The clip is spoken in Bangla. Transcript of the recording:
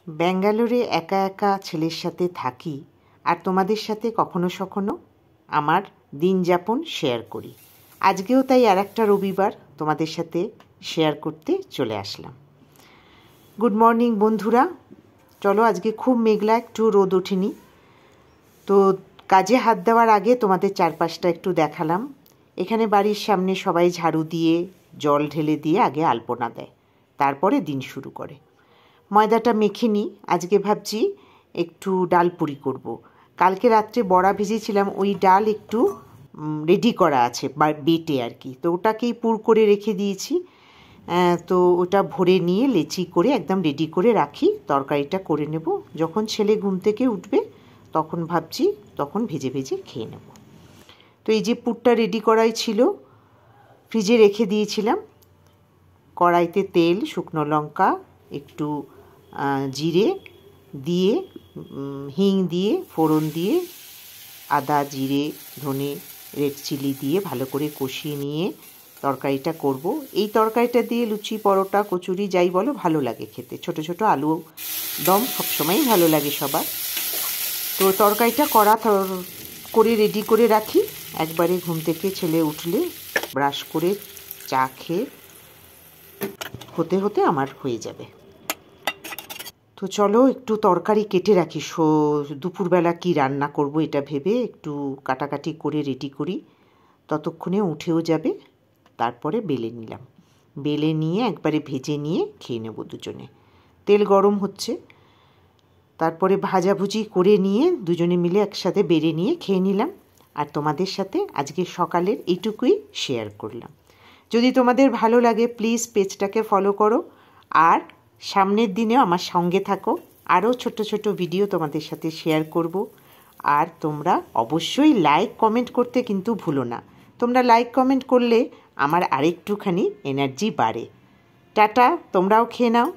ব্যাঙ্গালোরে একা একা ছেলের সাথে থাকি আর তোমাদের সাথে কখনো সখনো আমার দিন যাপন শেয়ার করি। আজকেও তাই আর একটা রবিবার তোমাদের সাথে শেয়ার করতে চলে আসলাম। গুড মর্নিং বন্ধুরা। চলো, আজকে খুব মেঘলা, একটু রোদ ওঠেনি, তো কাজে হাত দেওয়ার আগে তোমাদের চারপাশটা একটু দেখালাম। এখানে বাড়ির সামনে সবাই ঝাড়ু দিয়ে জল ঢেলে দিয়ে আগে আলপনা দেয়, তারপরে দিন শুরু করে। ময়দাটা মেখে নিই। আজকে ভাবছি একটু ডাল পুরি করব। কালকে রাত্রে বড়া ভেজেছিলাম, ওই ডাল একটু রেডি করা আছে বা বেটে আর কি, তো ওটাকেই পুর করে রেখে দিয়েছি। তো ওটা ভরে নিয়ে লেচি করে একদম রেডি করে রাখি, তরকারিটা করে নেব। যখন ছেলে ঘুম থেকে উঠবে তখন ভাবছি তখন ভেজে ভেজে খেয়ে নেব। তো এই যে পুরটা রেডি করাই ছিল, ফ্রিজে রেখে দিয়েছিলাম। কড়াইতে তেল, শুকনো লঙ্কা, একটু জিরে দিয়ে, হিং দিয়ে, ফোড়ন দিয়ে, আদা, জিরে, ধনে, রেড চিলি দিয়ে ভালো করে কষিয়ে নিয়ে তরকারিটা করব। এই তরকারিটা দিয়ে লুচি, পরোটা, কচুরি যাই বলো ভালো লাগে খেতে। ছোট ছোট আলু দম সবসময়ই ভালো লাগে সবার। তো তরকারিটা করে রেডি করে রাখি। একবারে ঘুম থেকে ছেলে উঠলে ব্রাশ করে চা খেয়ে হতে হতে আমার হয়ে যাবে। তো চলো একটু তরকারি কেটে রাখি, দুপুরবেলা কি রান্না করব এটা ভেবে একটু কাটাকাটি করে রেডি করি। ততক্ষণে উঠেও যাবে, তারপরে বেলে নিলাম। বেলে নিয়ে একবারে ভেজে নিয়ে খেয়ে নেব দুজনে। তেল গরম হচ্ছে, তারপরে ভাজাভুজি করে নিয়ে দুজনে মিলে একসাথে বেড়ে নিয়ে খেয়ে নিলাম। আর তোমাদের সাথে আজকে সকালের এইটুকুই শেয়ার করলাম। যদি তোমাদের ভালো লাগে প্লিজ পেজটাকে ফলো করো, আর সামনের দিনেও আমার সঙ্গে থাকো। আরও ছোট ছোট ভিডিও তোমাদের সাথে শেয়ার করব। আর তোমরা অবশ্যই লাইক কমেন্ট করতে কিন্তু ভুলো না। তোমরা লাইক কমেন্ট করলে আমার আরেকটুখানি এনার্জি বাড়ে। টাটা, তোমরাও খেয়ে নাও।